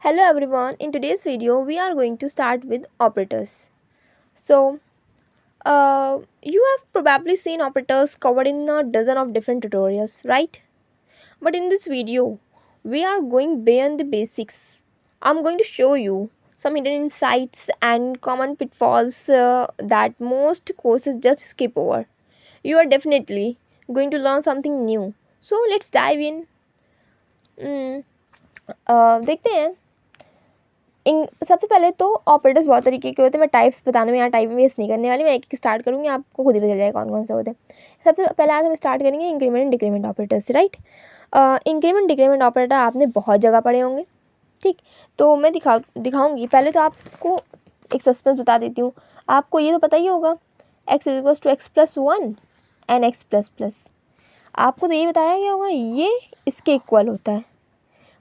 Hello everyone, in today's video we are going to start with operators. So, you have probably seen operators covered in a dozen of different tutorials, right? But in this video, we are going beyond the basics. I'm going to show you some hidden insights and common pitfalls that most courses just skip over. You are definitely going to learn something new. So, let's dive in. Hmm, देखते हैं सबसे पहले तो operators बहुत तरीके के होते हैं। मैं टाइप्स बताने में यहाँ टाइम वेस्ट नहीं करने वाली, मैं एक एक स्टार्ट करूँगी, आपको खुद ही पता चल जाएगा कौन कौन से होते हैं। सबसे पहले आज हम स्टार्ट करेंगे इंक्रीमेंट एंड डिक्रीमेंट ऑपरेटर्स से, राइट। इंक्रीमेंट डिक्रीमेंट ऑपरेटर आपने बहुत जगह पढ़े होंगे, ठीक। तो मैं दिखाऊँगी। पहले तो आपको एक सस्पेंस बता देती हूँ। आपको ये तो पता ही होगा x is equals to x plus one and x plus plus. आपको तो ये बताया गया होगा ये इसके इक्वल होता है,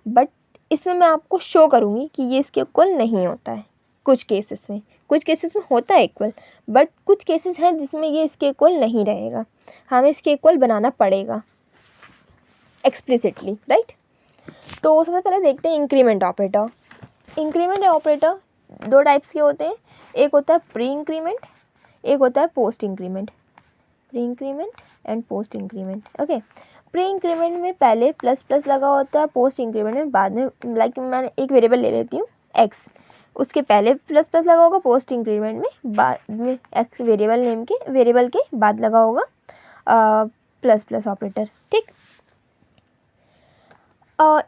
बट इसमें मैं आपको शो करूँगी कि ये इसके इक्वल नहीं होता है। कुछ केसेस में होता है इक्वल, बट कुछ केसेस हैं जिसमें ये इसके इक्वल नहीं रहेगा। हमें इसके इक्वल बनाना पड़ेगा एक्सप्लिसिटली, राइट। तो सबसे पहले देखते हैं इंक्रीमेंट ऑपरेटर। इंक्रीमेंट ऑपरेटर दो टाइप्स के होते हैं, एक होता है प्री इंक्रीमेंट, एक होता है post increment. Pre increment and post increment, okay. Pre increment में पहले प्लस प्लस लगा होता है, पोस्ट इंक्रीमेंट में बाद में, लाइक मैं एक वेरिएबल ले लेती हूँ एक्स, उसके पहले प्लस प्लस लगा होगा, पोस्ट इंक्रीमेंट में बाद में एक्स वेरिएबल के बाद लगा होगा प्लस प्लस ऑपरेटर, ठीक।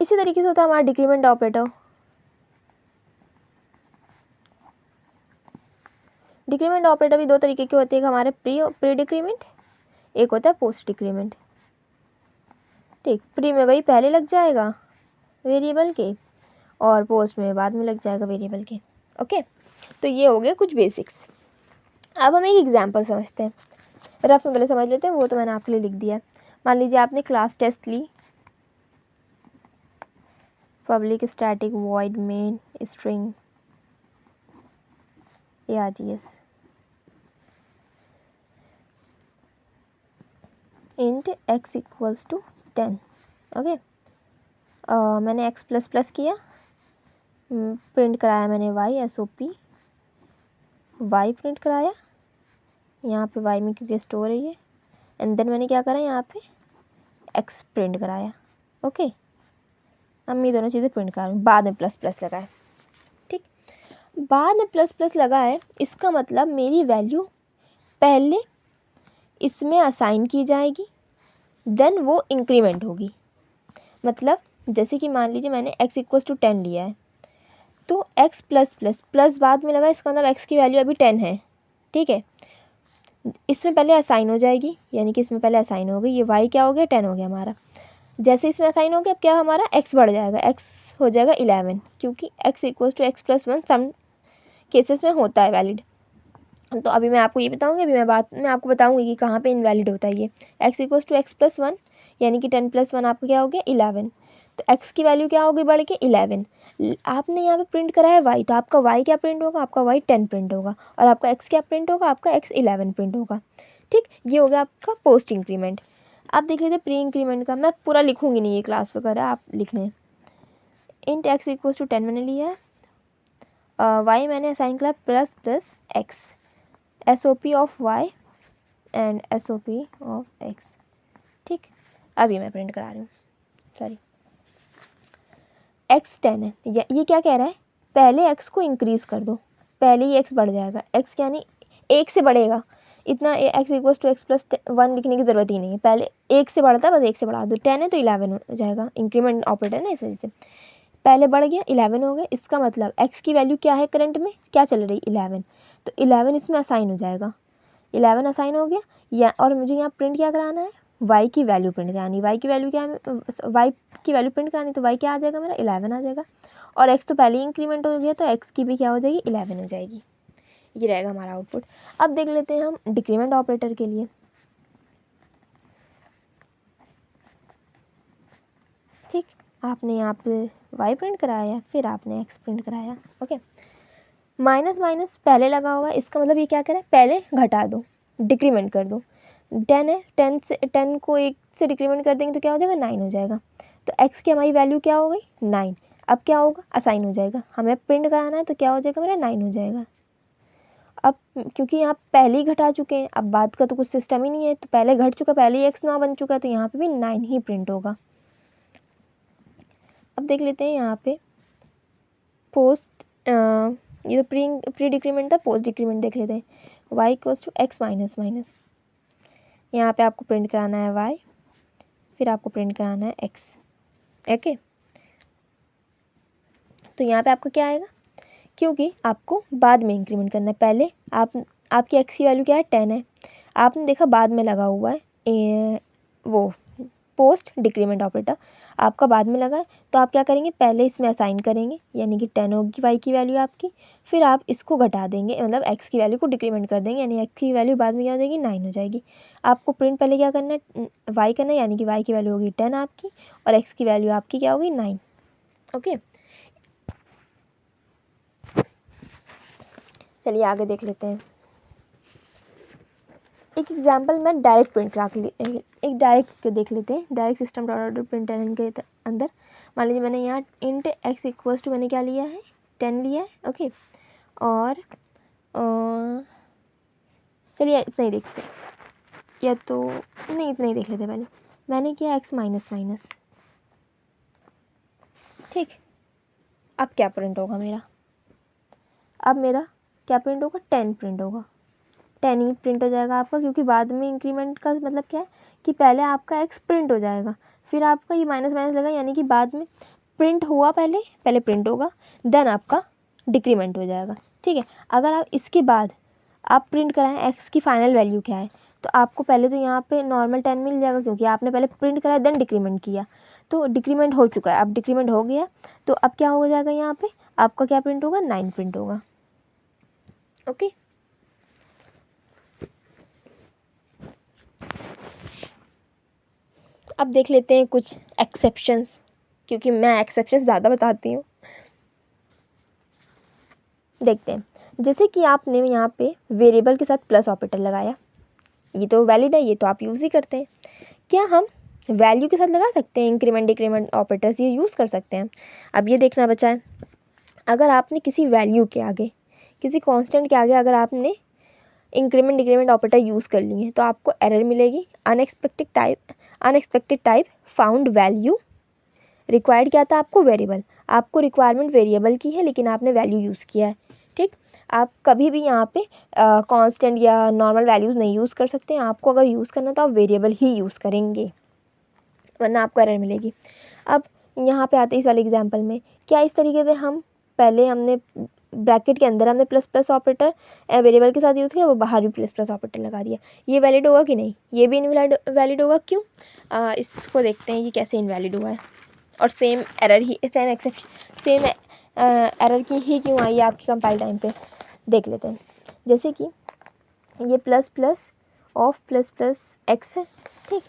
इसी तरीके से होता है हमारा डिक्रीमेंट ऑपरेटर। डिक्रीमेंट ऑपरेटर भी दो तरीके के होते हैं, हमारे प्री डिक्रीमेंट, एक होता है पोस्ट डिक्रीमेंट, ठीक। प्री में वही पहले लग जाएगा वेरिएबल के और पोस्ट में बाद में लग जाएगा वेरिएबल के, ओके। तो ये हो गए कुछ बेसिक्स। अब हम एक एग्जांपल समझते हैं, रफ में पहले समझ लेते हैं, वो तो मैंने आपके लिए लिख दिया है। मान लीजिए आपने क्लास टेस्ट ली, public static void main string args int x equals to 10, okay. मैंने x प्लस प्लस किया, प्रिंट कराया मैंने y SOP y प्रिंट कराया, यहाँ पे y में क्योंकि स्टोर है ये, एंड देन मैंने क्या करा यहाँ पे x प्रिंट कराया, ओके। अब ये दोनों चीज़ें प्रिंट करा, बाद में प्लस प्लस लगाए, ठीक। बाद में प्लस प्लस लगा है, इसका मतलब मेरी वैल्यू पहले इसमें असाइन की जाएगी, देन वो इंक्रीमेंट होगी। मतलब जैसे कि मान लीजिए मैंने x इक्वल्स टू 10 लिया है, तो x प्लस प्लस प्लस बाद में लगा, इसका मतलब x की वैल्यू अभी 10 है, ठीक है। इसमें पहले असाइन हो जाएगी, यानी कि इसमें पहले असाइन हो गई, ये y क्या हो गया 10 हो गया हमारा। जैसे इसमें असाइन हो गया, अब क्या हमारा x बढ़ जाएगा, x हो जाएगा 11, क्योंकि x equals to x plus one some cases में होता है वैलिड। तो अभी मैं आपको ये बताऊंगी, अभी मैं बात में आपको बताऊंगी कि कहाँ पे इनवैलिड होता है ये। x equals to x plus one, यानी कि 10 प्लस वन आपका क्या हो गया 11, तो x की वैल्यू क्या होगी बढ़ के 11। आपने यहाँ पे प्रिंट करा है y, तो आपका y क्या प्रिंट होगा, आपका y 10 प्रिंट होगा, और आपका x क्या प्रिंट होगा, आपका x 11 प्रिंट होगा, ठीक। ये हो गया आपका पोस्ट इंक्रीमेंट। आप देख लेते प्री इंक्रीमेंट का, मैं पूरा लिखूंगी नहीं, ये क्लास वगैरह आप लिख लें। इंट x इक्वल्स टू 10 मैंने लिया है, y मैंने असाइन किया plus plus x, SOP of y and SOP of x, ठीक। अभी मैं प्रिंट करा रही हूँ, सॉरी। x 10 है, ये क्या कह रहा है, पहले x को इंक्रीज़ कर दो, पहले ही x बढ़ जाएगा, x यानी एक से बढ़ेगा, इतना x equals to x plus one लिखने की ज़रूरत ही नहीं है, पहले एक से बढ़ता है, बस एक से बढ़ा दो, 10 है तो 11 हो जाएगा, इंक्रीमेंट ऑपरेटर ना, इस वजह से पहले बढ़ गया 11 हो गया। इसका मतलब x की वैल्यू क्या है करंट में, क्या चल रही 11, तो 11 इसमें असाइन हो जाएगा, 11 असाइन हो गया। या और मुझे यहाँ प्रिंट क्या कराना है, y की वैल्यू प्रिंट करानी, y की वैल्यू क्या है, y की वैल्यू प्रिंट करानी, तो y क्या आ जाएगा मेरा 11 आ जाएगा, और x तो पहले ही इंक्रीमेंट हो गया, तो x की भी क्या हो जाएगी 11 हो जाएगी। ये रहेगा हमारा आउटपुट। अब देख लेते हैं हम डिक्रीमेंट ऑपरेटर के लिए, ठीक। आपने यहाँ पे y प्रिंट कराया, फिर आपने x प्रिंट कराया, ओके। माइनस माइनस पहले लगा हुआ है, इसका मतलब ये क्या करें, पहले घटा दो, डिक्रीमेंट कर दो। 10 है, 10 को 1 से डिक्रीमेंट कर देंगे तो क्या हो जाएगा 9 हो जाएगा, तो x की हमारी वैल्यू क्या हो गई 9। अब क्या होगा, असाइन हो जाएगा। हमें प्रिंट कराना है तो क्या हो जाएगा मेरा 9 हो जाएगा। अब क्योंकि यहाँ पहले ही घटा चुके हैं, अब बाद का तो कुछ सिस्टम ही नहीं है, तो पहले घट चुका, पहले ही x 9 बन चुका है, तो यहाँ पे भी 9 ही प्रिंट होगा। अब देख लेते हैं यहाँ पे पोस्ट, ये तो प्री डिक्रीमेंट था, पोस्ट डिक्रीमेंट देख लेते हैं। y equals to x minus minus, यहाँ पे आपको प्रिंट कराना है y, फिर आपको प्रिंट कराना है x। ओके, तो यहाँ पे आपका क्या आएगा, क्योंकि आपको बाद में इंक्रीमेंट करना है, पहले आपकी x की वैल्यू क्या है 10 है, आपने देखा बाद में लगा हुआ है वो पोस्ट डिक्रीमेंट ऑपरेटर, आपका बाद में लगा है, तो आप क्या करेंगे, पहले इसमें असाइन करेंगे, यानी कि 10 होगी y की वैल्यू आपकी, फिर आप इसको घटा देंगे, मतलब x की वैल्यू को डिक्रीमेंट कर देंगे, यानी x की वैल्यू बाद में क्या हो जाएगी 9 हो जाएगी। आपको प्रिंट पहले क्या करना है, y करना है, यानी कि y की वैल्यू होगी 10 आपकी, और x की वैल्यू आपकी क्या होगी 9। ओके, चलिए आगे देख लेते हैं। एक एग्जांपल मैं डायरेक्ट प्रिंट करा के एक डायरेक्ट देख लेते हैं। डायरेक्ट सिस्टम डॉट प्रिंट के अंदर मान लीजिए मैंने यहाँ इंट x इक्वल्स टू मैंने क्या लिया है 10 लिया है। ओके, और चलिए इतना ही देखते हैं, या तो नहीं इतना ही देख लेते पहले। मैंने किया x माइनस माइनस, ठीक। अब क्या प्रिंट होगा मेरा, अब मेरा क्या प्रिंट होगा 10 प्रिंट होगा, 10 ही प्रिंट हो जाएगा आपका, क्योंकि बाद में इंक्रीमेंट का मतलब क्या है कि पहले आपका x प्रिंट हो जाएगा, फिर आपका ये माइनस माइनस लगा, यानी कि बाद में प्रिंट हुआ, पहले प्रिंट होगा, देन आपका डिक्रीमेंट हो जाएगा। ठीक है, अगर आप इसके बाद आप प्रिंट कराएं x की फाइनल वैल्यू क्या है, तो आपको पहले तो यहाँ पे नॉर्मल 10 मिल जाएगा, क्योंकि आपने पहले प्रिंट कराया देन डिक्रीमेंट किया, तो डिक्रीमेंट हो चुका है, अब डिक्रीमेंट हो गया, तो अब क्या हो जाएगा, यहाँ पे आपका क्या प्रिंट होगा 9 प्रिंट होगा। ओके, अब देख लेते हैं कुछ एक्सेप्शंस, क्योंकि मैं एक्सेप्शंस ज़्यादा बताती हूँ। देखते हैं, जैसे कि आपने यहाँ पे वेरिएबल के साथ प्लस ऑपरेटर लगाया, ये तो वैलिड है, ये तो आप यूज़ ही करते हैं। क्या हम वैल्यू के साथ लगा सकते हैं इंक्रीमेंट डिक्रीमेंट ऑपरेटर्स, ये यूज़ कर सकते हैं। अब ये देखना बचा है, अगर आपने किसी वैल्यू के आगे, किसी कांस्टेंट के आगे अगर आपने इंक्रीमेंट डिक्रीमेंट ऑपरेटर यूज़ कर लिए हैं, तो आपको एरर मिलेगी, unexpected type found value required क्या था आपको वेरिएबल, आपको रिक्वायरमेंट वेरिएबल की है लेकिन आपने वैल्यू यूज़ किया है। ठीक, आप कभी भी यहाँ पे कांस्टेंट या नॉर्मल वैल्यूज़ नहीं यूज़ कर सकते हैं, आपको अगर यूज़ करना तो आप वेरिएबल ही यूज़ करेंगे, वरना आपको एरर मिलेगी। अब यहाँ पे आते हैं इस वाले एग्जांपल में, क्या इस तरीके से हम पहले हमने ब्रैकेट के अंदर हमने प्लस प्लस ऑपरेटर वेरिएबल के साथ यूज़ किया, वो बाहर भी प्लस प्लस ऑपरेटर लगा दिया, ये वैलिड होगा कि नहीं, ये भी इनवैलिड होगा। क्यों, इसको देखते हैं कि कैसे इनवैलिड हुआ है, और सेम एरर की ही क्यों आई है आपकी कंपाइल टाइम पे, देख लेते हैं। जैसे कि ये plus plus of plus plus x है, ठीक,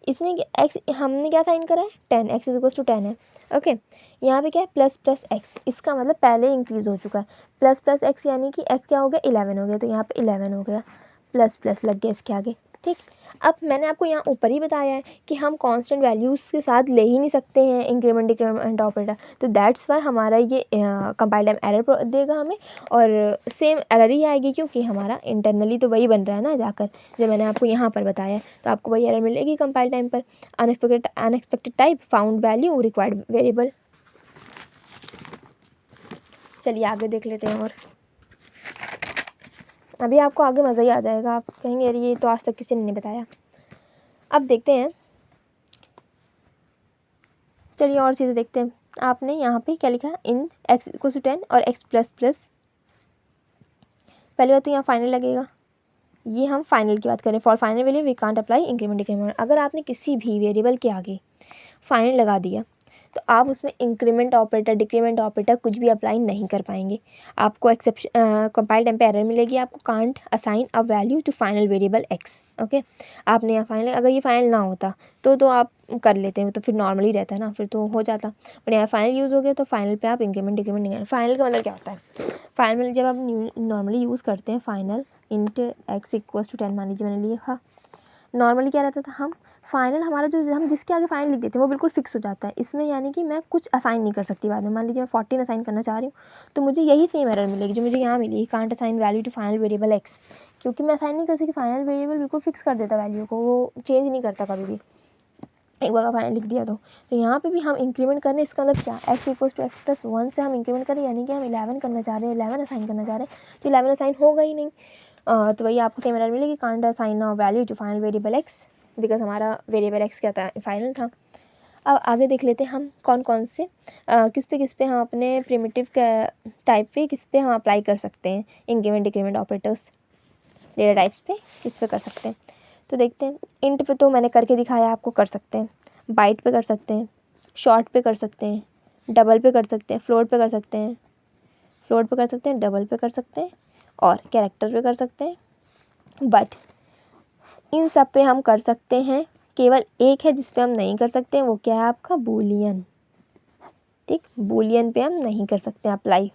इसने एक्स हमने क्या साइन करा है 10, एक्स इक्वल्स टू 10 है। ओके, यहाँ पे क्या है प्लस प्लस एक्स, इसका मतलब पहले इंक्रीज़ हो चुका है, प्लस प्लस एक्स यानी कि एक्स क्या हो गया 11 हो गया, तो यहाँ पे 11 हो गया, प्लस प्लस लग गया इसके आगे। ठीक, अब मैंने आपको यहाँ ऊपर ही बताया है कि हम कांस्टेंट वैल्यूज़ के साथ ले ही नहीं सकते हैं इंक्रीमेंट डिक्रीमेंट ऑपरेटर, तो दैट्स वाई हमारा ये कंपाइल टाइम एरर देगा हमें, और सेम एरर ही आएगी, क्योंकि हमारा इंटरनली तो वही बन रहा है ना जाकर, जो मैंने आपको यहाँ पर बताया है, तो आपको वही एरर मिलेगी कंपाइल टाइम पर, unexpected type found value required variable. चलिए आगे देख लेते हैं, और अभी आपको आगे मज़ा ही आ जाएगा, आप कहेंगे अरे ये तो आज तक किसी ने नहीं बताया। अब देखते हैं, चलिए और चीज़ें देखते हैं। आपने यहाँ पे क्या लिखा है, इन एक्स इक्वल टू 10 और एक्स प्लस प्लस, पहले बात तो यहाँ फाइनल लगेगा, ये हम फाइनल की बात करें, for final value we can't apply increment decrement. अगर आपने किसी भी वेरिएबल के आगे फाइनल लगा दिया, तो आप उसमें इंक्रीमेंट ऑपरेटर डिक्रीमेंट ऑपरेटर कुछ भी अप्लाई नहीं कर पाएंगे, आपको एक्सेप्शन कंपाइल टाइम पे एरर मिलेगी, आपको can't assign a value to final variable x. Okay, आपने यहाँ फाइनल, अगर ये फाइनल ना होता तो आप कर लेते हैं, तो फिर नॉर्मली रहता है ना, फिर तो हो जाता, पर यहाँ फाइनल यूज़ हो गया, तो फाइनल पे आप इंक्रीमेंट डिक्रीमेंट नहीं। फाइनल का मतलब क्या होता है, फाइनल जब आप नॉर्मली यूज़ करते हैं final int x equals to 10, मान लीजिए मैंने लिखा, नॉर्मली क्या रहता था, हम फाइनल हमारा जो हम जिसके आगे फाइनल लिख देते हैं वो बिल्कुल फिक्स हो जाता है इसमें, यानी कि मैं कुछ असाइन नहीं कर सकती बाद में। मान लीजिए मैं 14 असाइन करना चाह रही हूँ तो मुझे यही सेम एरर मिलेगी जो मुझे यहाँ मिली, can't assign value to final variable X, क्योंकि मैं असाइन नहीं कर सकती। फाइनल वेरिएबल बिल्कुल फिक्स कर देता वैल्यू को, वो चेंज नहीं करता कभी भी, एक बार का फाइनल लिख दिया तो यहाँ पे भी हम इंक्रीमेंट करने, इसका मतलब क्या, x equal to x plus 1 से हम इंक्रीमेंट करें, यानी कि हम 11 करना चाह रहे हैं, 11 असाइन करना चाह रहे हैं, तो 11 असाइन होगा ही नहीं। तो वही आपको सेम एरर मिलेगी, can't assign value to final variable x, because हमारा वेरिएबल एक्स क्या था, फाइनल था। अब आगे देख लेते हैं हम कौन कौन से किस पे हम अपने प्रिमिटिव टाइप पे किस पे हम अप्लाई कर सकते हैं, increment decrement operators data types पे किस पे कर सकते हैं। तो देखते हैं, इंट पे तो मैंने करके दिखाया आपको, कर सकते हैं, बाइट पे कर सकते हैं, शॉर्ट पे कर सकते हैं, डबल पे कर सकते हैं, फ्लोट पे कर सकते हैं, फ्लोट पे कर सकते हैं, डबल पे कर सकते हैं और कैरेक्टर पे कर सकते हैं। बट इन सब पे हम कर सकते हैं, केवल एक है जिस पे हम नहीं कर सकते हैं, वो क्या है आपका, बूलियन। ठीक, बूलियन पे हम नहीं कर सकते अप्लाई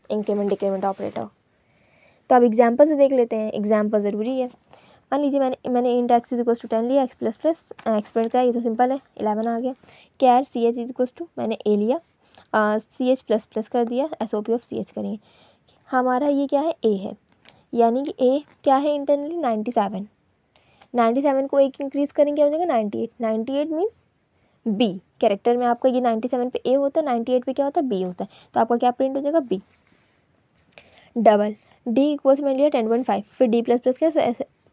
इंक्रीमेंट डिक्रीमेंट ऑपरेटर। तो अब एग्जाम्पल से देख लेते हैं, एग्जाम्पल ज़रूरी है। मान लीजिए मैंने int x is equal to 10 लिया, एक्स प्लस प्लस एक्सपेंड किया, ये तो सिंपल है, 11 आ गया। Char C H is equal to, मैंने ए लिया, सी एच प्लस प्लस कर दिया, S O P of C H करेंगे। हमारा ये क्या है, ए है, यानी कि ए क्या है इंटरनली 97, 97 को एक इंक्रीज़ करेंगे हो जाएगा 98, 98 मीन्स बी, कैरेक्टर में आपका ये 97 पे ए होता है, 98 पे क्या होता है, बी होता है, तो आपका क्या प्रिंट हो जाएगा, बी। डबल डी इक्वल्स में लिया 10.5, फिर डी प्लस प्लस क्या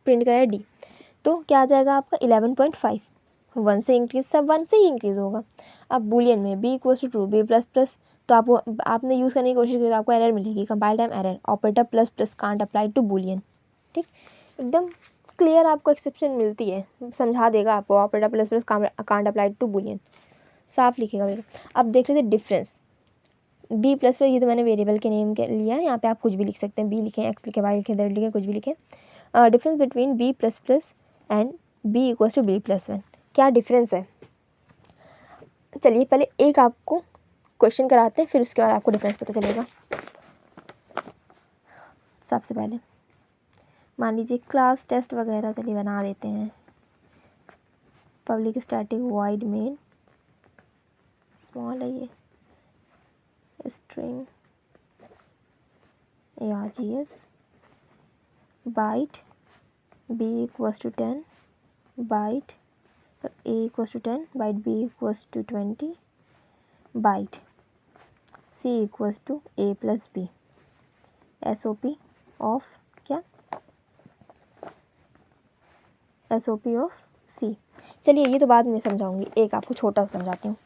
प्रिंट कराया डी, तो क्या आ जाएगा आपका 11.5, 1 से इंक्रीज, सब 1 से ही इंक्रीज़ होगा। अब बूलियन में b equals to true, b plus plus, तो आपने यूज़ करने की कोशिश की तो आपको एरर मिलेगी, compile time error, operator plus plus can't apply to boolean. ठीक, एकदम क्लियर आपको एक्सेप्शन मिलती है, समझा देगा आपको, operator plus plus can't apply to boolean, साफ लिखेगा मेरे। अब देख लेते डिफरेंस, बी प्लस प्लस, ये तो मैंने वेरिएबल के नेम के लिया है, यहाँ पे आप कुछ भी लिख सकते हैं, बी लिखें, एक्स लिखें, वाई लिखें, जेड लिखें, कुछ भी लिखें। Difference between b plus plus and b equals to b plus 1, क्या डिफरेंस है। चलिए पहले एक आपको क्वेश्चन कराते हैं, फिर उसके बाद आपको डिफरेंस पता चलेगा। सबसे पहले मान लीजिए क्लास टेस्ट वगैरह चलिए बना देते हैं, public static void main, small है ये, string args byte b equals to 10 byte, so a equals to 10 byte, b equals to 20 byte, c equals to a plus b, sop of क्या, sop of c। चलिए ये तो बाद में समझाऊंगी, एक आपको छोटा सा समझाती हूँ।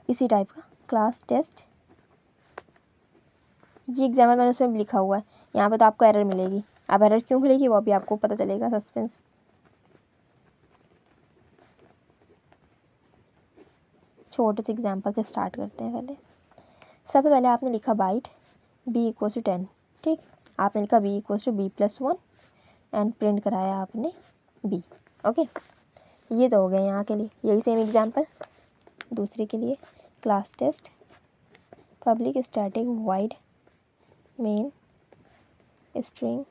इसी टाइप का क्लास टेस्ट, ये एग्जाम्पल मैंने उसमें लिखा हुआ है, यहाँ पे तो आपको एरर मिलेगी, अब एरर क्यों मिलेगी वो अभी आपको पता चलेगा, सस्पेंस। छोटे से एग्जाम्पल से स्टार्ट करते हैं। पहले सबसे पहले आपने लिखा बाइट बी इक्वल्स टू 10, ठीक, आपने लिखा b equals to b plus 1 and print कराया आपने बी। ओके, ये तो हो गया यहाँ के लिए। यही सेम एग्जाम्पल दूसरे के लिए, class test public static void main string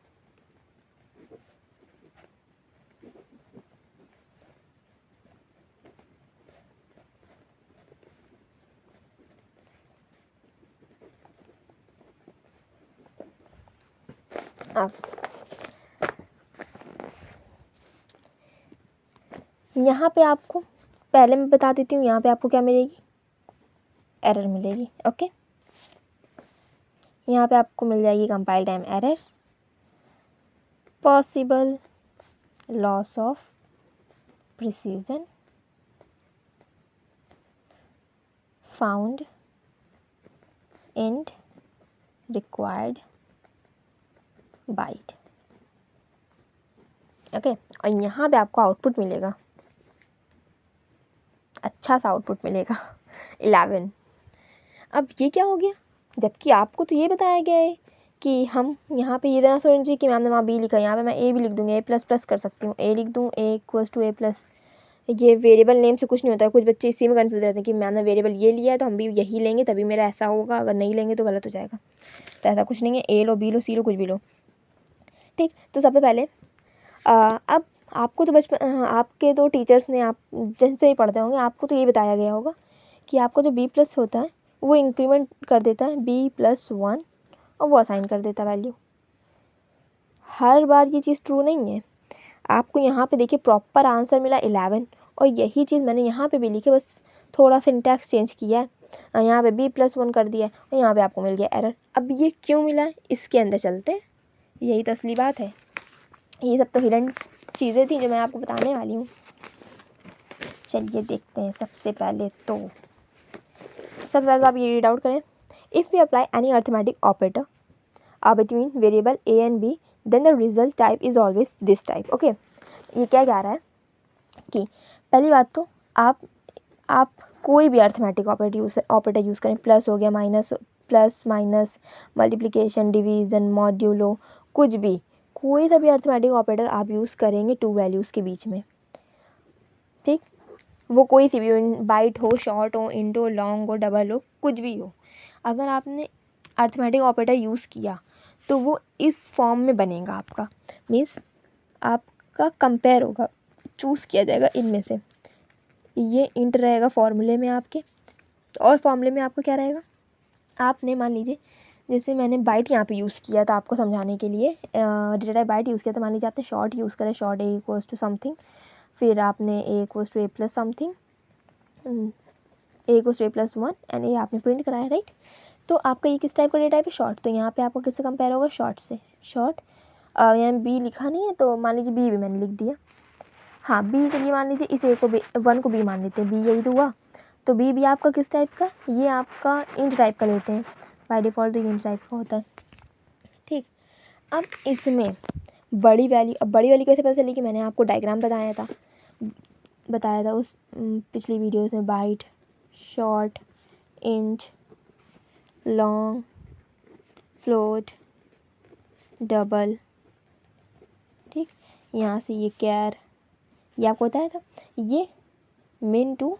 अब यहाँ पे आपको पहले मैं बता देती हूँ, यहाँ पे आपको क्या मिलेगी, एरर मिलेगी। ओके, यहाँ पे आपको मिल जाएगी compile time error, possible loss of precision, found int required byte। Okay, और यहाँ पे आपको आउटपुट मिलेगा, अच्छा सा आउटपुट मिलेगा 11। अब ये क्या हो गया, जबकि आपको तो ये बताया गया है कि हम यहाँ पे ये ना समझिए कि मैम ने वहाँ बी लिखा है, यहाँ पे मैं ए भी लिख दूँगी, ए प्लस प्लस कर सकती हूँ, ए लिख दूँ, ए इक्वल्स टू ए प्लस। ये वेरिएबल नेम से कुछ नहीं होता है, कुछ बच्चे इसी में कन्फ्यूज रहते हैं कि मैम ने वेरिएबल ये लिया है तो हम भी यही लेंगे तभी मेरा ऐसा होगा, अगर नहीं लेंगे तो गलत हो जाएगा। तो ऐसा कुछ नहीं है, ए लो बी लो सी लो कुछ भी लो। ठीक, तो सबसे पहले अब आपको तो बचपन आपके तो टीचर्स ने आप जैसे ही पढ़ते होंगे आपको तो ये बताया गया होगा कि आपका जो बी प्लस होता है वो इंक्रीमेंट कर देता है b+1 और वो असाइन कर देता है वैल्यू। हर बार ये चीज़ ट्रू नहीं है। आपको यहाँ पे देखिए प्रॉपर आंसर मिला 11 और यही चीज़ मैंने यहाँ पे भी लिखी, बस थोड़ा सिंटैक्स चेंज किया है, यहाँ पे b+1 कर दिया है और यहाँ पे आपको मिल गया एरर। अब ये क्यों मिला है इसके अंदर चलते हैं, यही तो असली बात है। ये सब तो हिडन चीज़ें थी जो मैं आपको बताने वाली हूँ। चलिए देखते हैं। सबसे पहले तो आप ये रीड आउट करें। If we apply any arithmetic operator between variable a and b then the result type is always this type. Okay, ये क्या कह रहा है कि पहली बात तो आप कोई भी अर्थमेटिक ऑपरेटर यूज़ करें, प्लस हो गया, minus, plus minus, multiplication, division, modulo, कुछ भी, कोई सा भी अर्थमेटिक ऑपरेटर आप यूज़ करेंगे टू वैल्यूज़ के बीच में, ठीक, वो कोई सी भी हो, बाइट हो, शॉर्ट हो, इंट हो, लॉन्ग हो, डबल हो, कुछ भी हो, अगर आपने अर्थमेटिक ऑपरेटर यूज़ किया तो वो इस फॉर्म में बनेगा आपका। मीन्स आपका कंपेयर होगा, चूज़ किया जाएगा इनमें से। ये इंट रहेगा फॉर्मूले में आपके, और फॉर्मूले में आपका क्या रहेगा, आपने मान लीजिए जैसे मैंने बाइट यहाँ पे यूज़ किया था आपको समझाने के लिए, डेटा टाइप बाइट यूज़ किया था। मान लीजिए आपने शॉर्ट यूज़ करा, short a equals to something, फिर आपने a equals to a+ something, a equals to a+1 and ये आपने प्रिंट कराया, राइट। तो आपका ये किस टाइप का डेटा टाइप है, शॉर्ट। तो यहाँ पे आपको किससे कंपेयर होगा, शॉर्ट से। शॉर्ट, यहाँ बी लिखा नहीं है तो मान लीजिए बी भी मैंने लिख दिया। हाँ, बी चलिए मान लीजिए इस ए को बी, 1 को बी मान लेते हैं, बी यही तो हुआ। तो बी भी आपका किस टाइप का, ये आपका इंट टाइप का लेते हैं, बाय डिफ़ॉल्ट तो इंट टाइप का होता है, ठीक। अब इसमें बड़ी वैल्यू, अब बड़ी वैल्यू कैसे पता चली कि मैंने आपको डायग्राम बताया था उस पिछली वीडियोस में, byte, short, int, long, float, double, ठीक। यहाँ से ये कैर, ये आपको बताया था। ये मिन टू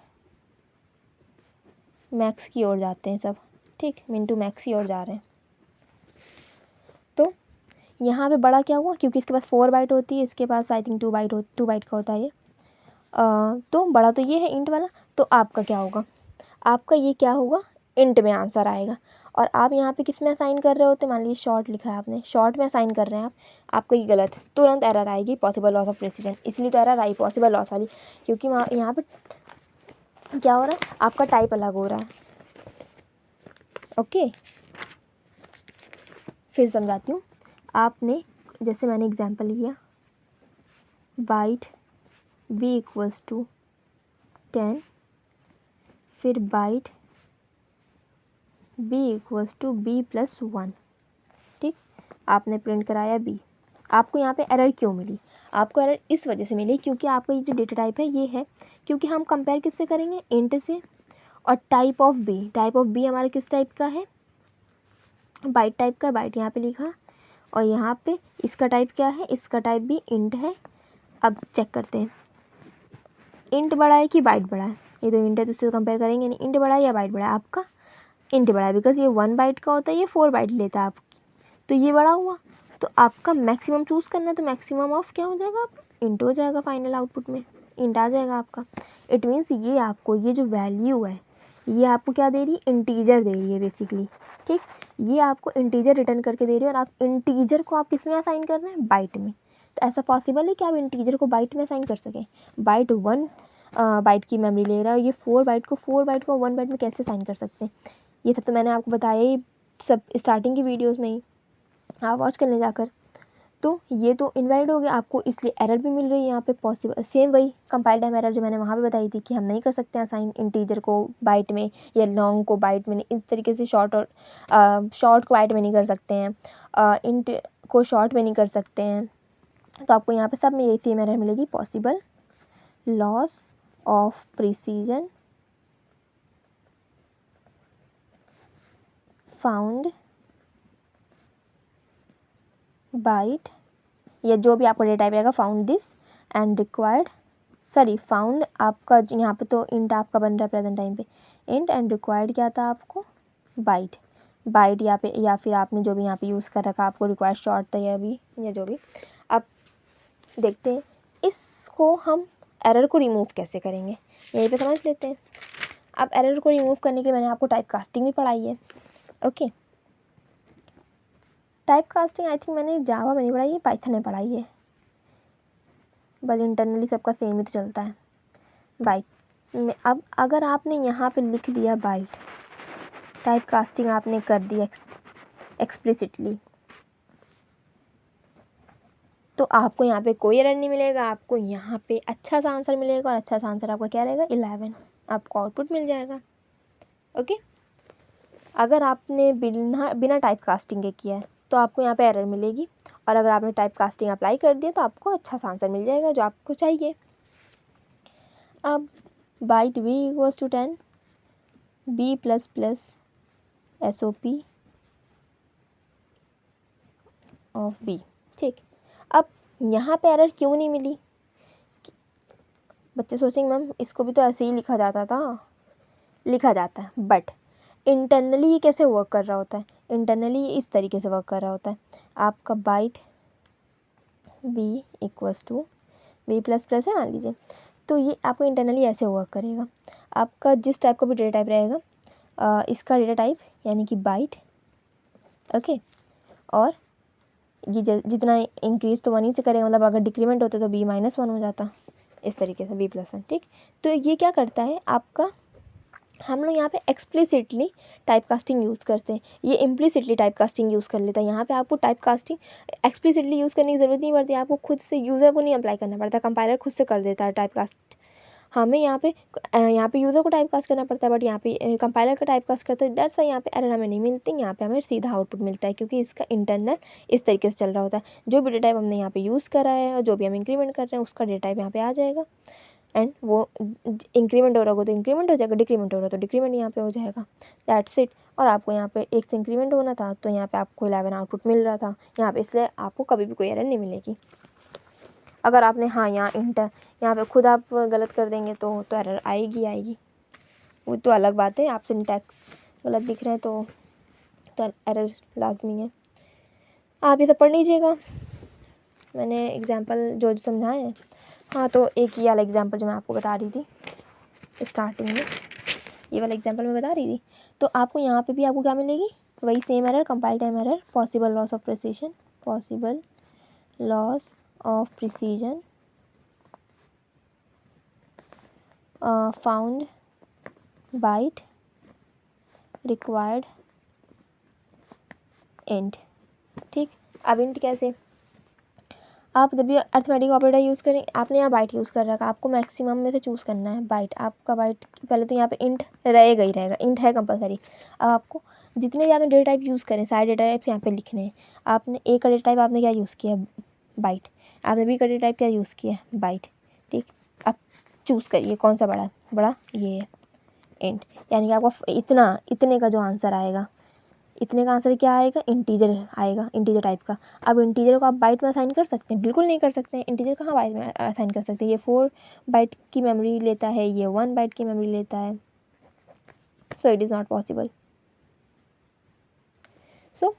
मैक्स की ओर जाते हैं सब, ठीक, मिन टू मैक्स की ओर जा रहे हैं। तो यहाँ पे बड़ा क्या हुआ, क्योंकि इसके पास 4 बाइट होती है, इसके पास आई थिंक 2 बाइट का होता है ये, तो बड़ा तो ये है इंट वाला। तो आपका क्या होगा, आपका ये क्या होगा, इंट में आंसर आएगा। और आप यहाँ पे किस में असाइन कर रहे होते, मान लीजिए शॉर्ट लिखा है आपने, शॉर्ट में असाइन कर रहे हैं आप, आपका ये गलत, तुरंत एरर आएगी, पॉसिबल लॉस ऑफ प्रिसीजन। इसलिए तो एरर आई पॉसिबल लॉस वाली, क्योंकि वहाँ यहाँ पे क्या हो रहा है, आपका टाइप अलग हो रहा है। ओके, फिर समझाती हूँ। आपने जैसे मैंने एग्जांपल लिया, बाइट b इक्वल्स टू 10, फिर bite b equals to b+1, ठीक, आपने प्रिंट कराया b। आपको यहाँ पे एरर क्यों मिली, आपको एरर इस वजह से मिली क्योंकि आपका ये जो डेटा टाइप है ये है, क्योंकि हम कंपेयर किससे करेंगे, इंट से। और टाइप ऑफ बी हमारा किस टाइप का है, बाइट टाइप का, बाइट यहाँ पे लिखा, और यहाँ पे इसका टाइप क्या है, इसका टाइप भी इंट है। अब चेक करते हैं, इंट बड़ा है कि बाइट बड़ा है, ये तो इंट है तो उससे कंपेयर करेंगे नहीं, इंट बड़ा है या बाइट बड़ा है, आपका इंट बड़ा है, बिकॉज ये 1 बाइट का होता है, ये 4 बाइट लेता है आपकी, तो ये बड़ा हुआ। तो आपका मैक्सिमम चूज़ करना है, तो मैक्सिमम ऑफ क्या हो जाएगा, आप इंट हो जाएगा, फाइनल आउटपुट में इंट आ जाएगा आपका। इट मीन्स ये आपको ये जो वैल्यू है ये आपको क्या दे रही है, इंटीजर दे रही है बेसिकली, ठीक। ये आपको इंटीजर रिटर्न करके दे रही है, और आप इंटीजर को आप किस में असाइन कर रहे हैं, बाइट में। तो ऐसा पॉसिबल है कि आप इंटीजर को बाइट में असाइन कर सकें, बाइट 1 बाइट की मेमोरी ले रहा है, ये 4 बाइट को 1 बाइट में कैसे असाइन कर सकते हैं, ये सब तो मैंने आपको बताया ही सब स्टार्टिंग की वीडियोस में ही, आप वॉच करने जाकर। तो ये तो इनवैलिड हो गया आपको, इसलिए एरर भी मिल रही है यहाँ पे पॉसिबल, सेम वही कंपाइल टाइम एरर जो मैंने वहाँ पे बताई थी कि हम नहीं कर सकते असाइन इंटीजर को बाइट में या लॉन्ग को बाइट में, इस तरीके से शॉर्ट को बाइट में नहीं कर सकते हैं, इंट को शॉर्ट में नहीं कर सकते हैं। तो आपको यहाँ पे सब में यही सेम एरर मिलेगी, possible loss of precision found byte, या जो भी आपको डेटा टाइप रहेगा, found this and required, found आपका यहाँ पे तो इंट आपका बन रहा है प्रेजेंट टाइम पे, इंट एंड रिक्वायर्ड क्या था आपको, बाइट यहाँ पे, या फिर आपने जो भी यहाँ पे यूज़ कर रखा आपको रिक्वायर्ड शॉर्ट था या जो भी। अब देखते हैं इसको हम एरर को रिमूव कैसे करेंगे यहीं पे समझ लेते हैं। अब एरर को रिमूव करने के लिए मैंने आपको टाइप कास्टिंग भी पढ़ाई है। Okay, type casting I think मैंने जावा में नहीं पढ़ाई है, पाइथन में पढ़ाई है, बस इंटरनली सबका सेम ही तो चलता है बाइट में। अब अगर आपने यहाँ पे लिख दिया बाइट, टाइप कास्टिंग आपने कर दी एक्सप्लिसिटली, तो आपको यहाँ पे कोई एरर नहीं मिलेगा, आपको यहाँ पे अच्छा सा आंसर मिलेगा और अच्छा सा आंसर आपका क्या रहेगा 11, आपको आउटपुट मिल जाएगा। ओके, अगर आपने बिना टाइप कास्टिंग के किया है तो आपको यहाँ पे एरर मिलेगी, और अगर आपने टाइप कास्टिंग अप्लाई कर दिया तो आपको अच्छा सा आंसर मिल जाएगा जो आपको चाहिए। अब byte v equals to 10 b plus plus SOP of b। ठीक, अब यहाँ पे एरर क्यों नहीं मिली? बच्चे सोचेंगे मैम इसको भी तो ऐसे ही लिखा जाता था। लिखा जाता है, बट इंटरनली ये कैसे वर्क कर रहा होता है? इंटरनली ये इस तरीके से वर्क कर रहा होता है। आपका byte b equals to b plus plus है मान लीजिए, तो ये आपको इंटरनली ऐसे वर्क करेगा। आपका जिस टाइप का भी डेटा टाइप रहेगा, इसका डेटा टाइप यानी कि बाइट, ओके, और ये जितना इंक्रीज तो 1 ही से करेगा, मतलब अगर डिक्रीमेंट होता तो b -1 हो जाता, इस तरीके से b + 1। ठीक, तो ये क्या करता है आपका, हम लोग यहाँ पे एक्सप्लिसिटली टाइप कास्टिंग यूज़ करते हैं, ये इम्प्लिसिटली टाइप कास्टिंग यूज़ कर लेता है। यहाँ पे आपको टाइप कास्टिंग एक्सप्लिसिटली यूज़ करने की ज़रूरत नहीं पड़ती, आपको खुद से यूज़र को नहीं अप्लाई करना पड़ता, कंपाइलर खुद से कर देता है टाइप कास्ट। हमें यहाँ पे यूज़र को टाइप कास्ट करना पड़ता है, बट यहाँ पे कंपाइलर का टाइप कास्ट करता है। दैट्स वाई यहाँ पे एरर हमें नहीं मिलती, यहाँ पे हमें सीधा आउटपुट मिलता है, क्योंकि इसका इंटरनल इस तरीके से चल रहा होता है। जो भी डेटा टाइप हमने यहाँ पे यूज़ करा है और जो भी हम इंक्रीमेंट कर रहे हैं उसका डेटा टाइप यहाँ पे आ जाएगा, एंड वो इंक्रीमेंट हो रहा होगा तो इंक्रीमेंट हो जाएगा, डिक्रीमेंट हो रहा है तो डिक्रीमेंट यहाँ पे हो जाएगा। That's it. और आपको यहाँ पे 1 से इंक्रीमेंट होना था तो यहाँ पे आपको 11 आउटपुट मिल रहा था यहाँ पे, इसलिए आपको कभी भी कोई एरर नहीं मिलेगी। अगर आपने यहाँ पे खुद आप गलत कर देंगे तो एरर आएगी वो तो अलग बात है। आप सिंटैक्स गलत दिख रहे हैं तो एरर लाजमी है। आप ये सब पढ़ लीजिएगा, मैंने एग्जांपल जो समझाए हैं। हाँ, तो एक ये वाला एग्जांपल जो मैं आपको बता रही थी स्टार्टिंग में, ये वाला एग्जांपल मैं बता रही थी, तो आपको यहाँ पे भी आपको क्या मिलेगी, वही same error, compile time error, possible loss of precision, possible loss of precision found byte required int. ठीक, अब इंट कैसे, आप जब भी अर्थमेटिक ऑपरेटर यूज़ करें, आपने यहाँ बाइट यूज़ कर रखा, आपको मैक्सिमम में से चूज़ करना है बाइट। आपका बाइट पहले तो यहाँ पे इंट रहेगा ही रहेगा, इंट है कंपलसरी। अब आपको जितने भी आपने डेटा टाइप यूज़ करें सारे डेटा टाइप्स यहाँ पे लिखने हैं। आपने ए का डेटा टाइप आपने क्या यूज़ किया, बाइट। आपने बी का डेटा टाइप क्या यूज़ किया, बाइट। ठीक, अब चूज़ करिए कौन सा बड़ा ये है इंट, यानी कि आपका इतने का जो आंसर आएगा, इतने का आंसर क्या आएगा, इंटीजर आएगा, इंटीजर टाइप का। अब इंटीजर को आप बाइट में असाइन कर सकते हैं, बिल्कुल नहीं कर सकते हैं। इंटीजर कहाँ बाइट में असाइन कर सकते हैं, ये 4 बाइट की मेमोरी लेता है, ये 1 बाइट की मेमोरी लेता है, so it is not possible. So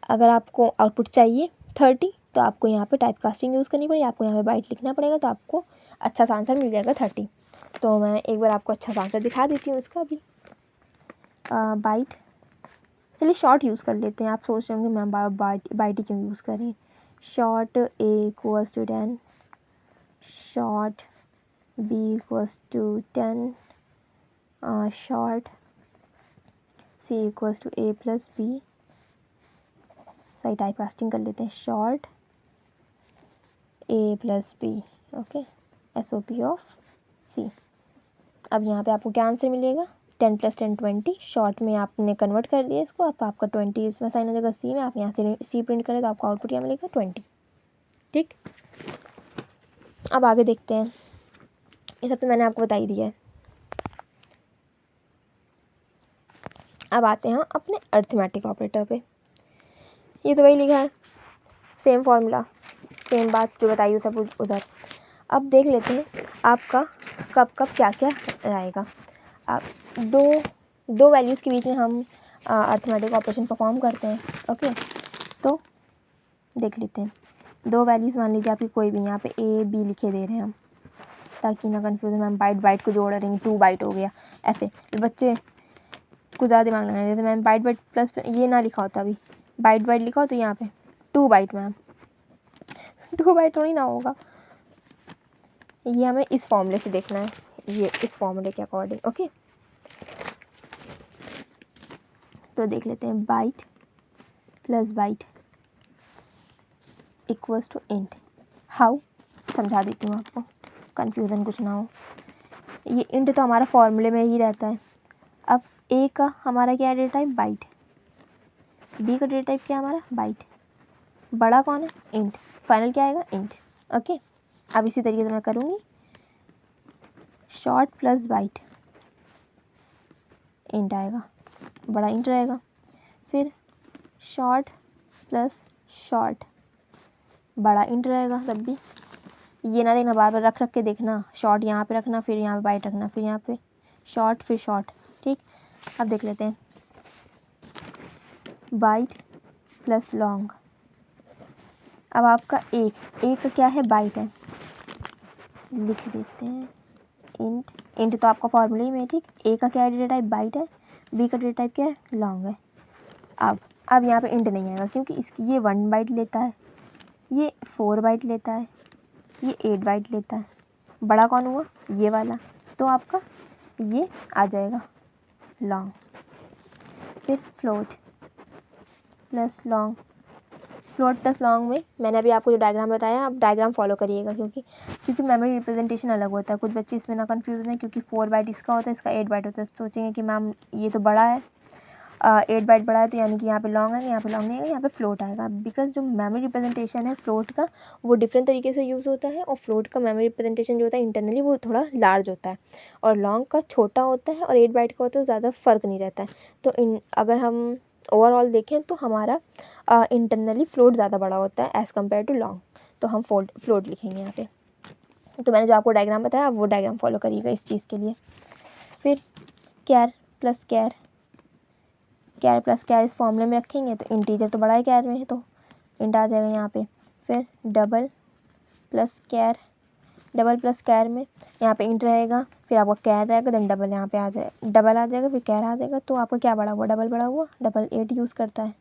अगर आपको आउटपुट चाहिए 30 तो आपको यहाँ पे टाइप कास्टिंग यूज़ करनी पड़ेगी, आपको यहाँ पे बाइट लिखना पड़ेगा, तो आपको अच्छा सा आंसर मिल जाएगा 30। तो मैं एक बार आपको अच्छा सा आंसर दिखा देती हूँ इसका भी। बाइट, चलिए शॉर्ट यूज़ कर लेते हैं। आप सोच रहे होंगे मैम बाइट ही क्यों यूज़ करें। Short a equals to 10, short b equals to 10, short c equals to a plus b। सही, टाइप कास्टिंग कर लेते हैं, short a plus b, okay, SOP of c। अब यहाँ पे आपको क्या आंसर मिलेगा, 10 + 10 20। शॉर्ट में आपने कन्वर्ट कर दिया इसको, अब आपका 20 इसमें साइन हो जाएगा सी में, आप यहाँ से सी प्रिंट करें तो आपको आउटपुट क्या मिलेगा 20। ठीक, अब आगे देखते हैं, ये सब तो मैंने आपको बता ही दिया है। अब आते हैं अपने अर्थमेटिक ऑपरेटर पे। ये तो वही लिखा है, सेम फॉर्मूला, सेम बात जो बताई सब उधर। अब देख लेते हैं आपका कब क्या क्या आएगा। आप दो वैल्यूज़ के बीच में हम अर्थमेटिक ऑपरेशन परफॉर्म करते हैं। ओके, तो देख लेते हैं दो वैल्यूज़ मान लीजिए आपकी कोई भी, यहाँ पे A B लिखे दे रहे हैं हम, ताकि ना कन्फ्यूजन, मैम बाइट बाइट को जोड़ रही 2 बाइट हो गया ऐसे, तो बच्चे कुछ ज़्यादा दिमाग लगाना, जैसे मैम बाइट बाइट प्लस ये ना लिखा होता, अभी बाइट बाइट लिखा हो तो यहाँ पे 2 बाइट, मैम 2 बाइट थोड़ी ना होगा। ये हमें इस फॉर्मूले से देखना है, ये इस फॉर्मूले के अकॉर्डिंग। ओके, तो देख लेते हैं, byte plus byte equals to int. How, समझा देती हूँ आपको, कन्फ्यूज़न कुछ ना हो। ये इंट तो हमारा फॉर्मूले में ही रहता है। अब ए का हमारा क्या है डेटा टाइप, बाइट। बी का डेटा टाइप क्या है हमारा, बाइट। बड़ा कौन है, इंट। फाइनल क्या आएगा, इंट। ओके, अब इसी तरीके से मैं करूँगी, शॉर्ट प्लस बाइट, इंट आएगा, बड़ा इंट रहेगा। फिर शॉर्ट प्लस शॉर्ट, बड़ा इंट रहेगा तब भी। ये ना देखना, बार बार रख रख के देखना, शॉर्ट यहाँ पे रखना, फिर यहाँ पे बाइट रखना, फिर यहाँ पे शॉर्ट, फिर शॉर्ट। ठीक, अब देख लेते हैं, बाइट प्लस लॉन्ग। अब आपका एक का क्या है, बाइट है, लिख देते हैं इंट। इंट तो आपका फॉर्मूला ही में, ठीक। ए का क्या है, डेटा टाइप बाइट है, बी का डेटा टाइप क्या है, लॉन्ग है। अब यहाँ पे इंट नहीं आएगा, क्योंकि इसकी ये 1 बाइट लेता है, ये 4 बाइट लेता है, ये 8 बाइट लेता है। बड़ा कौन हुआ, ये वाला, तो आपका ये आ जाएगा लॉन्ग। फिर float plus long, float plus long में मैंने अभी आपको जो डायग्राम बताया, आप डायग्राम फॉलो करिएगा, क्योंकि मेमोरी रिप्रेजेंटेशन अलग होता है। कुछ बच्चे इसमें ना कन्फ्यूजन है, क्योंकि 4 बाइट इसका होता है, इसका 8 बाइट होता है, सोचेंगे कि मैम ये तो बड़ा है, 8 बाइट बड़ा है, तो यानी कि यहाँ पे लॉन्ग है, यहाँ पे लॉन्ग नहीं आएगा, यहाँ पे फ्लोट आएगा। बिकॉज जो मेमोरी रिप्रेजेंटेशन है फ्लोट का, वो डिफरेंट तरीके से यूज़ होता है, और फ्लोट का मेमोरी रिप्रेजेंटेशन जो होता है इंटरनली, वो थोड़ा लार्ज होता है, और लॉन्ग का छोटा होता है, और 8 बाइट का होता है, ज़्यादा फ़र्क नहीं रहता है। तो अगर हम ओवरऑल देखें तो हमारा इंटरनली फ्लोट ज़्यादा बड़ा होता है एज़ कम्पेयर टू लॉन्ग, तो हम फ्लोट लिखेंगे यहाँ पे। तो मैंने जो आपको डायग्राम बताया, आप वो डायग्राम फॉलो करिएगा इस चीज़ के लिए। फिर कैर प्लस कैर, कैर प्लस कैर इस फॉर्मूले में रखेंगे, तो इंटीजर तो बड़ा है कैर में है, तो इंट आ जाएगा यहाँ पे। फिर डबल प्लस कैर, डबल प्लस कैर में यहाँ पे इंट रहेगा, फिर आपका कैर रहेगा, देन डबल यहाँ पे आ जाएगा, डबल आ जाएगा, फिर कैर आ जाएगा, तो आपका क्या बड़ा हुआ, डबल बड़ा हुआ, डबल 8 यूज़ करता है,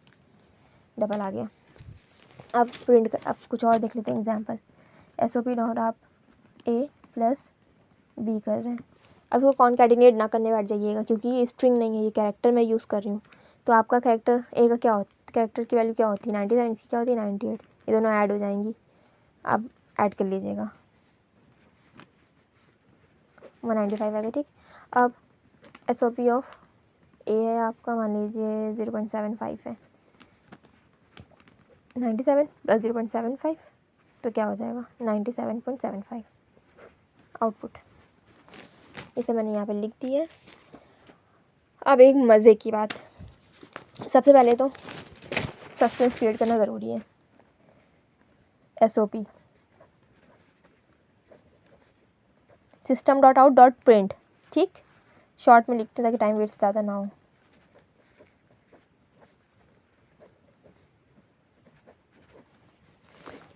डबल आ गया। अब प्रिंट कर, अब कुछ और देख लेते हैं एग्जाम्पल। SOP डॉट आप A प्लस B कर रहे हैं। अब इसको कॉन्कैटिनेट ना करने बैठ जाइएगा, क्योंकि ये स्ट्रिंग नहीं है, ये कैरेक्टर मैं यूज़ कर रही हूँ। तो आपका कैरेक्टर A का क्या होता है, कैरेक्टर की वैल्यू क्या होती है 97, इसकी क्या होती है 98, ये दोनों ऐड हो जाएंगी। अब ऐड कर लीजिएगा, 195 आएगा, ठीक। अब SOP ऑफ A है आपका, मान लीजिए 0.75 है, 97 प्लस 0.75, तो क्या हो जाएगा 97.75 आउटपुट। इसे मैंने यहाँ पे लिख दिया है। अब एक मज़े की बात, सबसे पहले तो सस्पेंस क्रिएट करना ज़रूरी है। SOP system dot out dot print, ठीक, शॉर्ट में लिखते हैं ताकि टाइम वेस्ट ज़्यादा ना हो।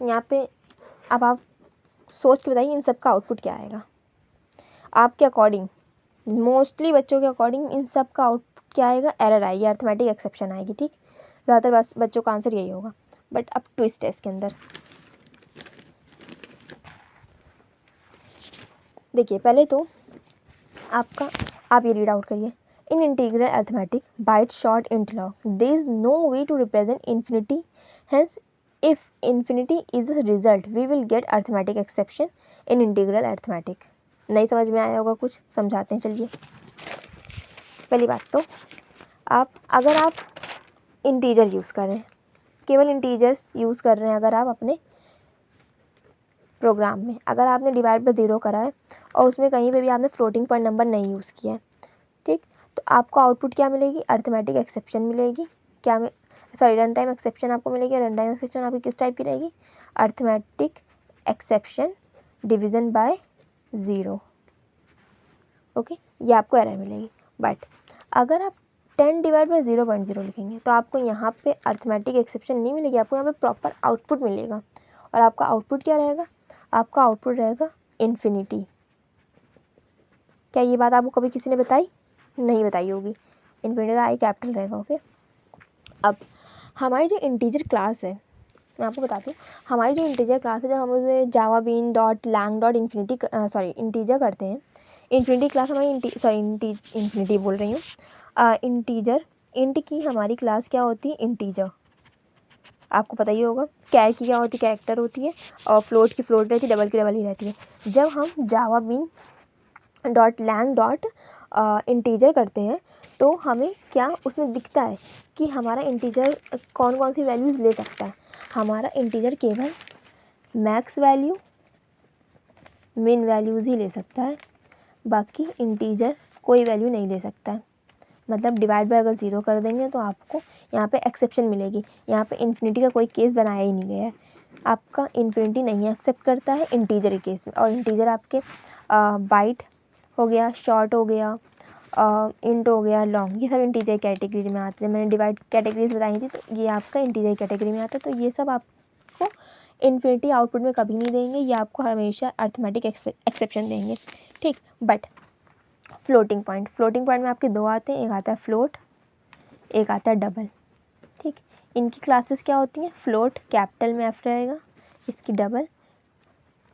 यहाँ पे अब आप सोच के बताइए इन सब का आउटपुट क्या आएगा आपके अकॉर्डिंग। मोस्टली बच्चों के अकॉर्डिंग इन सब का आउटपुट क्या आएगा, एरर आएगी, अर्थमेटिक एक्सेप्शन आएगी, ठीक। ज़्यादातर बच्चों का आंसर यही होगा, बट अब ट्विस्ट है इसके अंदर। देखिए, पहले तो आप ये रीड आउट करिए, in integral arithmetic byte short int long there is no way to represent infinity, hence if infinity is the result we will get arithmetic exception in integral arithmetic. नहीं समझ में आया होगा कुछ, समझाते हैं चलिए। पहली बात तो अगर आप इंटीजर यूज़ कर रहे हैं, केवल इंटीजर्स यूज़ कर रहे हैं, अगर आप अपने प्रोग्राम में, अगर आपने डिवाइड बाय 0 करा है और उसमें कहीं पे भी आपने फ्लोटिंग पॉइंट नंबर नहीं यूज़ किया है, ठीक, तो आपको आउटपुट क्या मिलेगी, अर्थमेटिक एक्सेप्शन मिलेगी। रन टाइम एक्सेप्शन आपको मिलेगी। रन टाइम एक्सेप्शन आपकी किस टाइप की रहेगी, arithmetic exception division by 0। Okay, ये आपको एरर मिलेगी। बट अगर आप 10 डिवाइड बाई 0.0 लिखेंगे तो आपको यहाँ पे अर्थमेटिक एक्सेप्शन नहीं मिलेगी, आपको यहाँ पे प्रॉपर आउटपुट मिलेगा। और आपका आउटपुट क्या रहेगा, आपका आउटपुट रहेगा इन्फिनिटी। क्या ये बात आपको कभी किसी ने बताई? नहीं बताई होगी। इन्फिनिटी का आई कैपिटल रहेगा। ओके, अब हमारी जो इंटीजर क्लास है, मैं आपको बताती हूँ, हमारी जो इंटीजर क्लास है, जब हम उसे Java bean dot lang dot infinity integer करते हैं, इन्फिनिटी क्लास हमारी इन्फिनिटी बोल रही हूँ, इंटीजर इंट की हमारी क्लास क्या होती है, इंटीजर। आपको पता ही होगा। कैर की क्या होती है, कैरेक्टर होती है, और फ्लोट की फ्लोट रहती है, डबल की डबल ही रहती है। जब हम Java bean dot lang dot integer करते हैं तो हमें क्या उसमें दिखता है कि हमारा इंटीजर कौन कौन सी वैल्यूज़ ले सकता है। हमारा इंटीजर केवल मैक्स वैल्यू, मिन वैल्यूज़ ही ले सकता है, बाकी इंटीजर कोई वैल्यू नहीं ले सकता है। मतलब डिवाइड बाय अगर 0 कर देंगे तो आपको यहाँ पे एक्सेप्शन मिलेगी। यहाँ पे इन्फिनिटी का कोई केस बनाया ही नहीं गया है। आपका इन्फिनिटी नहीं एक्सेप्ट करता है इंटीजर के केस में। और इंटीजर आपके बाइट हो गया, शॉर्ट हो गया, इंट हो गया, लॉन्ग, ये सब इंटीजर कैटेगरी में आते हैं। मैंने डिवाइड कैटेगरीज बताई थी, तो ये आपका इंटीजर कैटेगरी में आता है। तो ये सब आपको इन्फिनिटी आउटपुट में कभी नहीं देंगे, ये आपको हमेशा अर्थमेटिक एक्सेप्शन देंगे। ठीक, बट फ्लोटिंग पॉइंट में आपके दो आते हैं, एक आता है फ्लोट, एक आता है डबल। ठीक, इनकी क्लासेस क्या होती हैं, फ्लोट कैपिटल में एफ रहेगा, इसकी डबल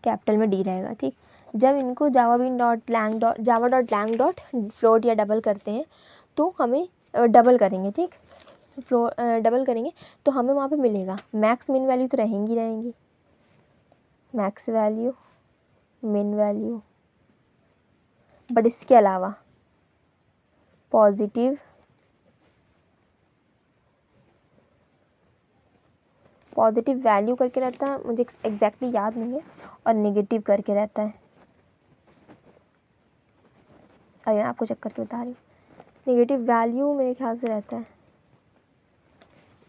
कैपिटल में डी रहेगा। ठीक, जब इनको Java dot lang dot float या डबल करते हैं तो हमें डबल करेंगे। ठीक, डबल करेंगे तो हमें वहाँ पे मिलेगा मैक्स मिन वैल्यू तो रहेंगी, मैक्स वैल्यू, मिन वैल्यू, बट इसके अलावा पॉजिटिव वैल्यू करके रहता है, मुझे एग्जैक्टली याद नहीं है, और नेगेटिव करके रहता है। अभी मैं आपको चेक करके बता रही हूँ, नेगेटिव वैल्यू मेरे ख्याल से रहता है।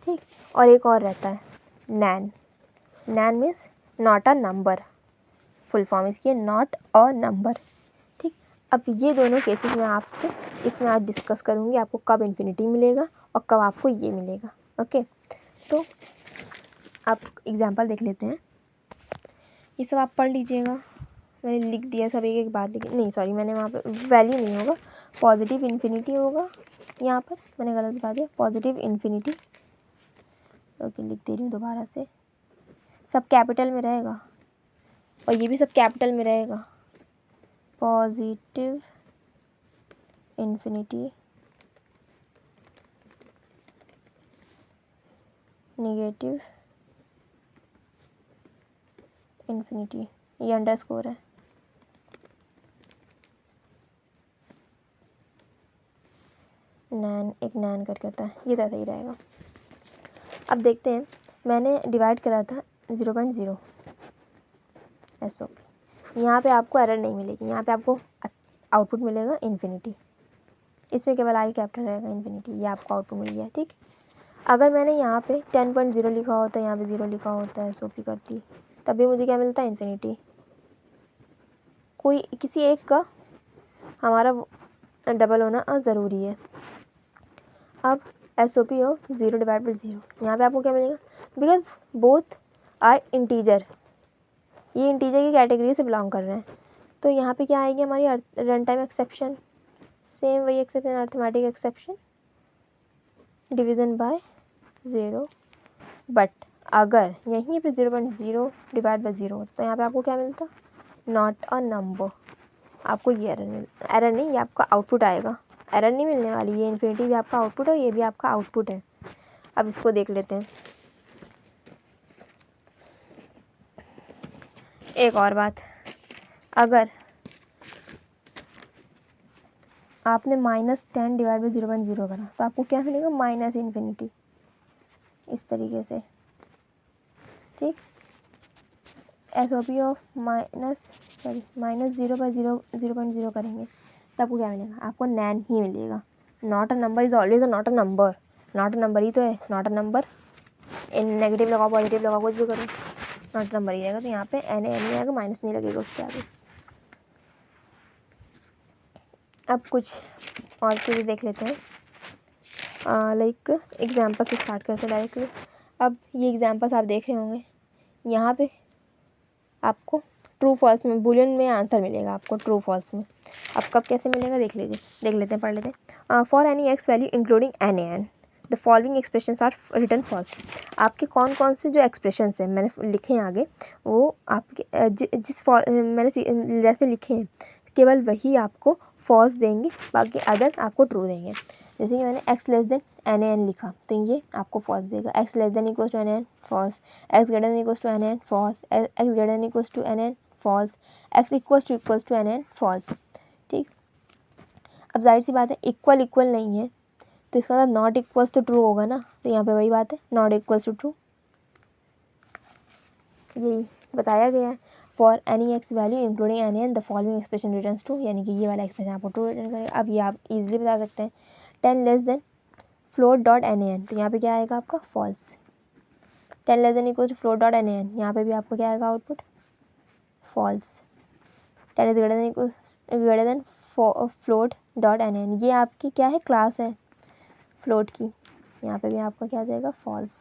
ठीक, और एक और रहता है NaN means not a number, full form इसकी है नॉट अ नंबर। ठीक, अब ये दोनों केसेस मैं आपसे इसमें आज डिस्कस करूँगी, आपको कब इन्फिनिटी मिलेगा और कब आपको ये मिलेगा। ओके, तो आप एग्जांपल देख लेते हैं। ये सब आप पढ़ लीजिएगा, मैंने लिख दिया सब एक एक बात, लेकिन नहीं सॉरी, मैंने वहाँ पे वैल्यू नहीं होगा, पॉजिटिव इन्फिनिटी होगा। यहाँ पर मैंने गलत बता दिया, पॉजिटिव इन्फिनिटी। ओके, लिख दे रही हूँ दोबारा से, सब कैपिटल में रहेगा और ये भी सब कैपिटल में रहेगा। पॉजिटिव इन्फिनिटी, नेगेटिव इन्फिनिटी, ये अंडरस्कोर है। नैन, एक नैन करके होता है, ये तो ऐसा ही रहेगा। अब देखते हैं, मैंने डिवाइड करा था 0.0 SOP। यहाँ पे आपको एरर नहीं मिलेगी, यहाँ पे आपको आउटपुट मिलेगा इन्फिनिटी। इसमें केवल आई कैपिटल रहेगा, इन्फिनिटी, ये आपको आउटपुट मिल गया। ठीक, अगर मैंने यहाँ पे 10.0 लिखा होता है, यहाँ पे 0 लिखा होता है, SOP करती, तभी मुझे क्या मिलता है, इन्फिनिटी। कोई किसी एक का हमारा डबल होना ज़रूरी है। अब SOP हो 0 डिवाइड बाई 0, यहाँ पे आपको क्या मिलेगा, बिकॉज बोथ आर इंटीजर, ये इंटीजर की कैटेगरी से बिलोंग कर रहे हैं, तो यहाँ पे क्या आएगी हमारी रन टाइम एक्सेप्शन, सेम वही exception, arithmetic exception, division by 0। But अगर यहीं पे 0.0 डिवाइड बाई 0 होता तो यहाँ पे आपको क्या मिलता, नॉट अ नंबर। आपको ये एरर नहीं, ये आपका आउटपुट आएगा, एरर नहीं मिलने वाली, ये इन्फिनिटी भी आपका आउटपुट है, ये भी आपका आउटपुट है। अब इसको देख लेते हैं। एक और बात, अगर आपने -10 डिवाइड बाई 0.0 करा तो आपको क्या मिलेगा, माइनस इन्फिनिटी, इस तरीके से। ठीक, SOP ऑफ -0 बाई 0.0 करेंगे तो आपको क्या मिलेगा, आपको नैन ही मिलेगा। Not a number is always not a number, not a number ही तो है, नॉट अ नंबर। इन नेगेटिव लगाओ, पॉजिटिव लगाओ, कुछ भी करो, नॉट अ नंबर ही रहेगा। तो यहाँ पे एन नहीं आएगा, माइनस नहीं लगेगा उससे आगे। अब कुछ और चीज़ें देख लेते हैं, लाइक एग्जाम्पल से स्टार्ट करते हैं डायरेक्टली। अब ये एग्जाम्पल्स आप देख रहे होंगे, यहाँ पे आपको ट्रू फॉल्स में बूलियन में आंसर मिलेगा आपको ट्रू फॉल्स में। अब कब कैसे मिलेगा देख लेते हैं पढ़ लेते हैं। For any x value including N A N the following expressions are return false. आपके कौन कौन से जो एक्सप्रेशंस हैं मैंने लिखे हैं आगे, वो आपके मैंने जैसे लिखे हैं केवल वही आपको फॉल्स देंगे, बाकी अदर आपको ट्रू देंगे। जैसे कि मैंने x less than N A N लिखा तो ये आपको फॉल्स देगा। X less than equals to N N false, x greater than equals to N N false, x greater than equals to N N false, x equals to N N false. ठीक, अब जाहिर सी बात है equal equal नहीं है तो इसका मतलब नॉट इक्वल्स तो ट्रू होगा ना, तो यहाँ पे वही बात है नॉट इक्वल्स टू ट्रू, यही बताया गया है। For any x value including N N the following expression returns true, यानी कि ये वाला एक्सप्रेशन आपको ट्रू रिटर्न करेगा। अब ये आप इजीली बता सकते हैं 10 less than float dot N N, तो यहाँ पे क्या आएगा आपका false. 10 less than equal to float dot N N, यहाँ पे भी आपको क्या आएगा output false. 10 is greater than float dot N N, ये आपकी क्या है क्लास है फ्लोट की, यहाँ पे भी आपका क्या देगा false.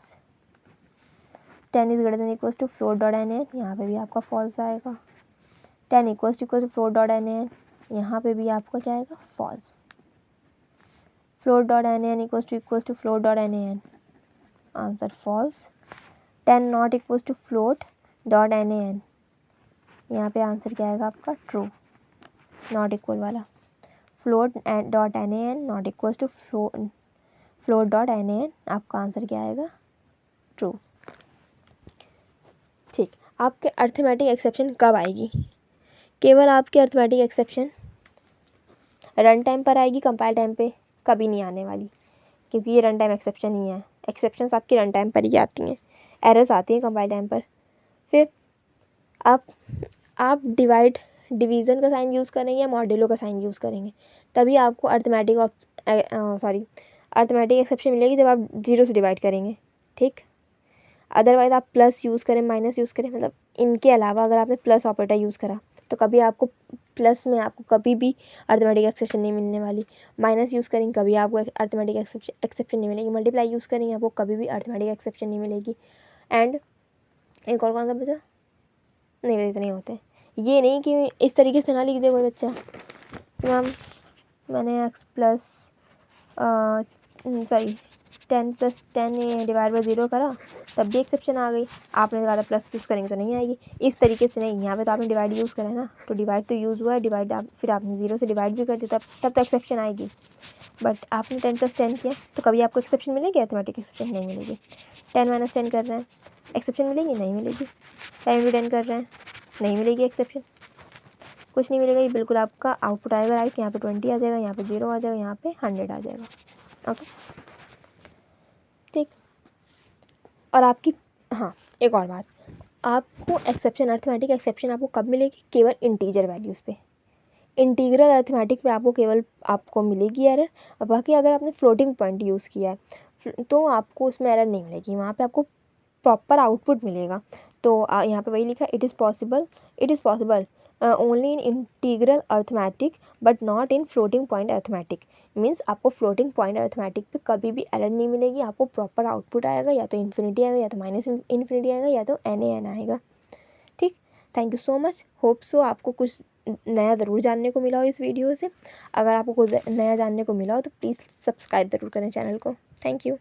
10 is greater than equals to float dot N N, यहाँ पे भी आपका फॉल्स आएगा। 10 equals to float dot N N, यहाँ पे भी आपका क्या आएगा false. Float dot N N equals to float dot N N, answer false. 10 not equals to float dot N N, यहाँ पे आंसर क्या आएगा आपका ट्रू, नॉट इक्वल वाला। Float dot N N not equals to float dot N N, आपका answer क्या आएगा true. ठीक, आपके अर्थमेटिक एक्सेप्शन कब आएगी? केवल आपकी अर्थमेटिक एक्सेप्शन रन टाइम पर आएगी, कंपाइल टाइम पे कभी नहीं आने वाली, क्योंकि ये रन टाइम एक्सेप्शन ही है। एक्सेप्शंस आपकी रन टाइम पर ही आती हैं, एरर्स आती हैं कंपाइल टाइम पर। फिर आप डिवीज़न का साइन यूज़ करेंगे या मॉड्यूलो का साइन यूज़ करेंगे, तभी आपको अर्थमेटिक एक्सेप्शन मिलेगी जब आप 0 से डिवाइड करेंगे। ठीक, अदरवाइज़ आप प्लस यूज़ करें माइनस यूज़ करें, मतलब इनके अलावा अगर आपने प्लस ऑपरेटर यूज़ करा तो कभी आपको प्लस में आपको कभी भी अर्थमेटिक एक्सेप्शन नहीं मिलने वाली। माइनस यूज़ करेंगे कभी आपको अर्थमेटिक एक्सेप्शन नहीं मिलेगी। मल्टीप्लाई यूज़ करेंगे आपको कभी भी अर्थमेटिक एक्सेप्शन नहीं मिलेगी। एंड एक और कौन सा बचा, नहीं बस इतने होते हैं। ये नहीं कि इस तरीके से ना लिख दे कोई बच्चा मैम मैंने एक्स प्लस 10 + 10 डिवाइड बाई 0 करा तब भी एक्सेप्शन आ गई। आपने ज़्यादा प्लस यूज़ करेंगे तो नहीं आएगी। इस तरीके से नहीं, यहाँ पे तो आपने डिवाइड यूज़ करा है ना, तो डिवाइड तो यूज़ हुआ है, डिवाइड आप फिर आपने 0 से डिवाइड भी कर दिया तब तो एक्सेप्शन आएगी। बट आपने 10 + 10 किया तो कभी आपको एक्सेप्शन मिलेगी? अर्थमेटिक एक्सेप्शन नहीं मिलेगी। 10 - 10 कर रहे हैं, एक्सेप्शन मिलेगी? नहीं मिलेगी। 10 × 10 कर रहे हैं, नहीं मिलेगी एक्सेप्शन, कुछ नहीं मिलेगा। ये बिल्कुल आपका आउटपुट आएगा राइट। यहाँ पे 20 आ जाएगा, यहाँ पे 0 आ जाएगा, यहाँ पे 100 आ जाएगा। ओके ठीक, और आपकी हाँ एक और बात, आपको एक्सेप्शन अर्थमेटिक एक्सेप्शन आपको कब मिलेगी? केवल इंटीजर वैल्यूज़ पे, इंटीग्रल अर्थमेटिक पे आपको केवल आपको मिलेगी एरर। और बाकी अगर आपने फ्लोटिंग पॉइंट यूज़ किया है तो आपको उसमें एरर नहीं मिलेगी, वहाँ पे आपको प्रॉपर आउटपुट मिलेगा। तो यहाँ पे वही लिखा it is possible only in integral arithmetic but not in floating point arithmetic. Means आपको फ्लोटिंग पॉइंट अर्थमेटिक पे कभी भी एरर नहीं मिलेगी, आपको प्रॉपर आउटपुट आएगा, या तो इन्फिनिटी आएगा, या तो माइनस इन्फिनिटी आएगा, या तो NaN आएगा। ठीक, thank you so much, hope so आपको कुछ नया ज़रूर जानने को मिला हो इस वीडियो से। अगर आपको कुछ नया जानने को मिला हो तो प्लीज़ सब्सक्राइब ज़रूर करें चैनल को। Thank you.